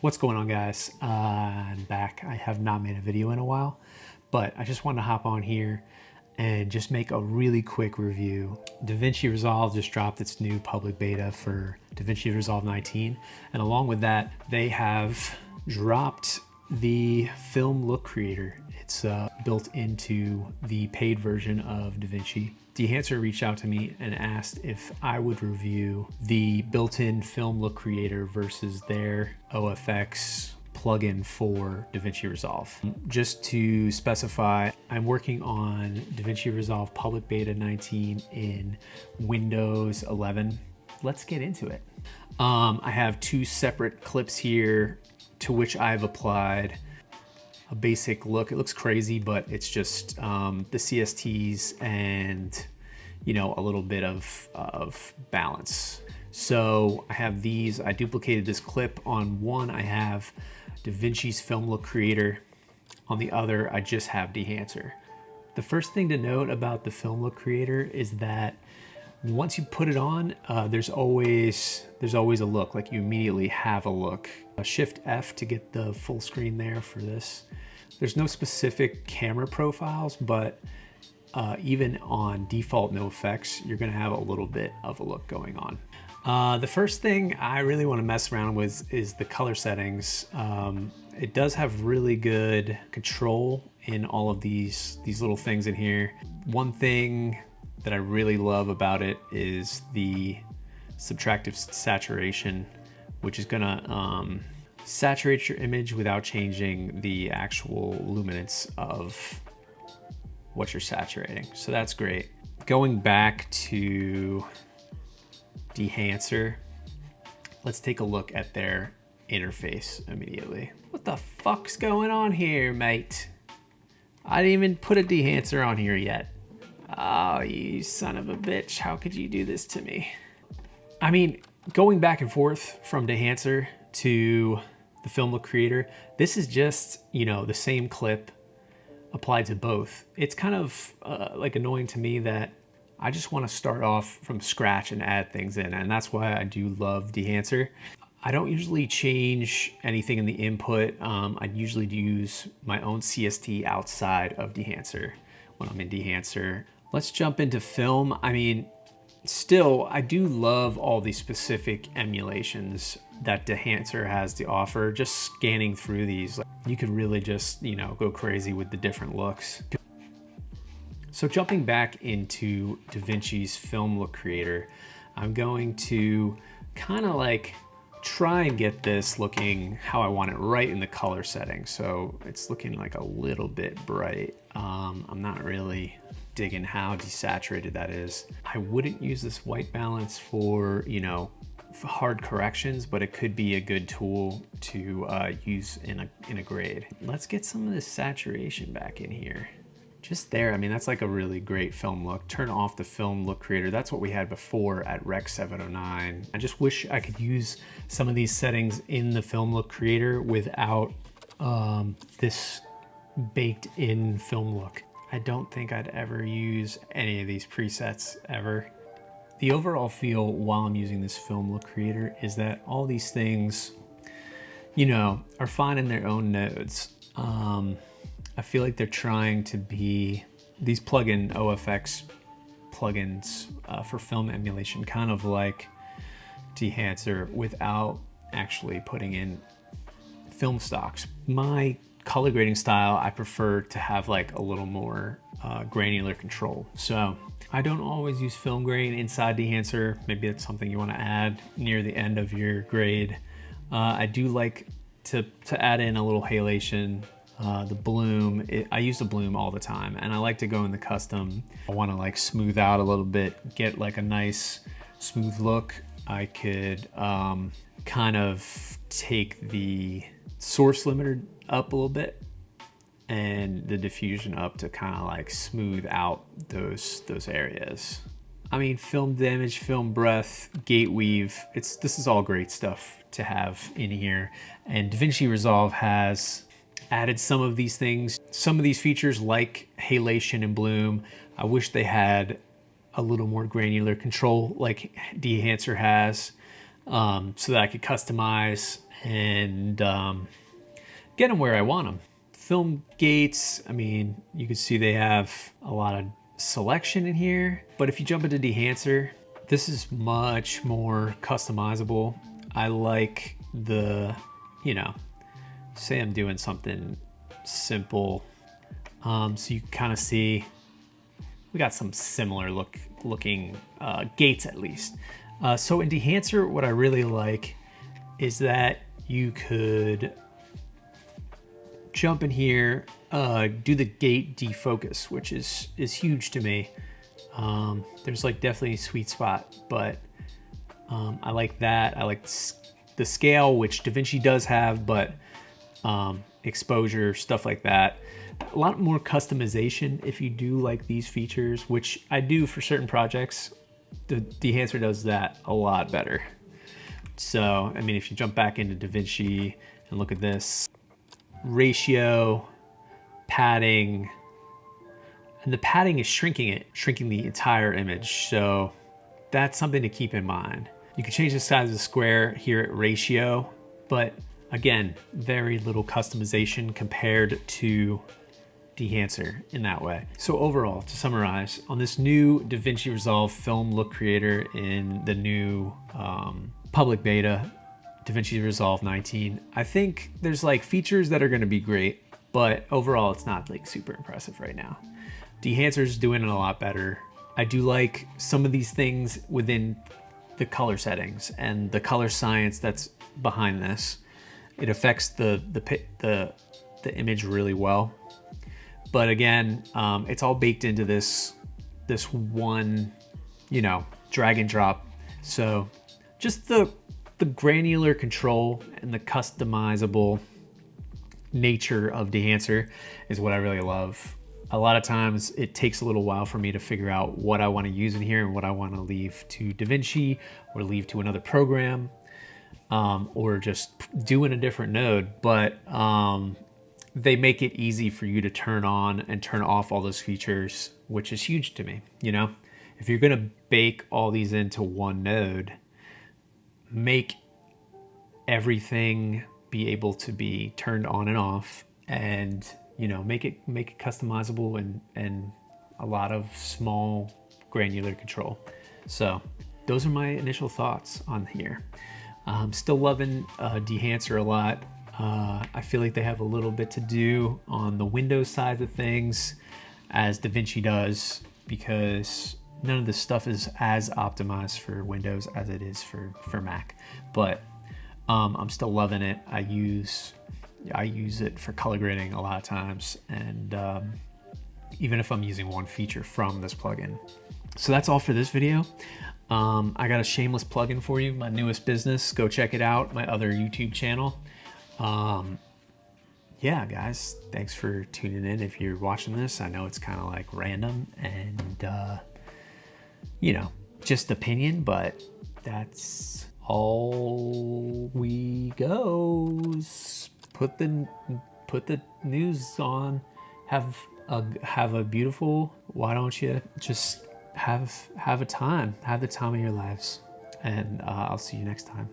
What's going on, guys? I'm back. I have not made a video in a while, but I just wanted to hop on here and just make a really quick review. DaVinci Resolve just dropped its new public beta for DaVinci Resolve 19, and along with that, they have dropped the film look creator. It's built into the paid version of DaVinci. Dehancer reached out to me and asked if I would review the built-in film look creator versus their Ofx plugin for DaVinci Resolve. Just to specify, I'm working on DaVinci Resolve Public Beta 19 in Windows 11. Let's get into it. I have two separate clips here to which I've applied a basic look. It looks crazy, but it's just the CSTs and, you know, a little bit of balance. So I have these. I duplicated this clip. On one, I have DaVinci's Film Look Creator. On the other, I just have Dehancer. The first thing to note about the Film Look Creator is that once you put it on, there's always a look. Like, you immediately have a look. Shift F to get the full screen there for this. There's no specific camera profiles, but even on default no effects, you're gonna have a little bit of a look going on. The first thing I really want to mess around with is the color settings. It does have really good control in all of these little things in here. One thing that I really love about it is the subtractive saturation, which is gonna saturate your image without changing the actual luminance of what you're saturating. So that's great. Going back to Dehancer, let's take a look at their interface immediately. What the fuck's going on here, mate? I didn't even put a Dehancer on here yet. Oh, you son of a bitch. How could you do this to me? I mean, going back and forth from Dehancer to the Film Look Creator, this is just, you know, the same clip applied to both. It's kind of like annoying to me that I just want to start off from scratch and add things in, and that's why I do love Dehancer. I don't usually change anything in the input. I usually use my own CST outside of Dehancer when I'm in Dehancer. Let's jump into film. I mean, still, I do love all the specific emulations that Dehancer has to offer. Just scanning through these, like, you could really just, you know, go crazy with the different looks. So jumping back into DaVinci's Film Look Creator, I'm going to kind of like try and get this looking how I want it, right in the color setting. So it's looking like a little bit bright. I'm not really digging how desaturated that is. I wouldn't use this white balance for, you know, for hard corrections, but it could be a good tool to use in a grade. Let's get some of this saturation back in here. Just there, I mean, that's like a really great film look. Turn off the Film Look Creator. That's what we had before at Rec 709. I just wish I could use some of these settings in the Film Look Creator without this baked in film look. I don't think I'd ever use any of these presets ever. The overall feel while I'm using this Film Look Creator is that all these things, you know, are fine in their own nodes. I feel like they're trying to be these plugin Ofx plugins for film emulation, kind of like Dehancer, without actually putting in film stocks. My color grading style, I prefer to have like a little more granular control. So I don't always use film grain inside Dehancer. Maybe that's something you want to add near the end of your grade. I do like to add in a little halation. The bloom, I use the bloom all the time, and I like to go in the custom. I want to like smooth out a little bit, get like a nice smooth look. I could kind of take the source limiter up a little bit and the diffusion up to kind of like smooth out those areas. I mean, film damage, film breath, gate weave, this is all great stuff to have in here. And DaVinci Resolve has added some of these things, some of these features like halation and bloom. I wish they had a little more granular control like Dehancer has, so that I could customize and get them where I want them. Film gates, I mean, you can see they have a lot of selection in here, but if you jump into Dehancer, this is much more customizable. I like the, you know, say I'm doing something simple. So you can kind of see we got some similar looking gates at least. So in Dehancer, what I really like is that you could jump in here, do the gate defocus, which is huge to me. There's like definitely a sweet spot, but I like that. I like the scale, which DaVinci does have, but exposure, stuff like that. A lot more customization if you do like these features, which I do for certain projects. The Dehancer does that a lot better. So, I mean, if you jump back into DaVinci and look at this, ratio, padding, and the padding is shrinking the entire image. So that's something to keep in mind. You can change the size of the square here at ratio, but again, very little customization compared to Dehancer in that way. So overall, to summarize, on this new DaVinci Resolve film look creator in the new public beta, DaVinci Resolve 19, I think there's like features that are going to be great, but overall it's not like super impressive right now. Dehancer's doing it a lot better. I do like some of these things within the color settings and the color science that's behind this. It affects the image really well. But again, it's all baked into this one, you know, drag and drop. So just the granular control and the customizable nature of Dehancer is what I really love. A lot of times it takes a little while for me to figure out what I want to use in here and what I want to leave to DaVinci or leave to another program, or just do in a different node. But they make it easy for you to turn on and turn off all those features, which is huge to me. You know, if you're going to bake all these into one node, make everything be able to be turned on and off, and you know, make it customizable and a lot of small granular control. So those are my initial thoughts on here. I'm still loving Dehancer a lot. I feel like they have a little bit to do on the Windows side of things as DaVinci does, because none of this stuff is as optimized for Windows as it is for Mac. But I'm still loving it. I use it for color grading a lot of times, and even if I'm using one feature from this plugin. So that's all for this video. I got a shameless plugin for you, my newest business. Go check it out, my other YouTube channel. Yeah, guys, thanks for tuning in. If you're watching this, I know it's kind of like random and, you know, just opinion, but that's all we goes. Put the news on. Have a beautiful. Why don't you just have the time of your lives? And I'll see you next time.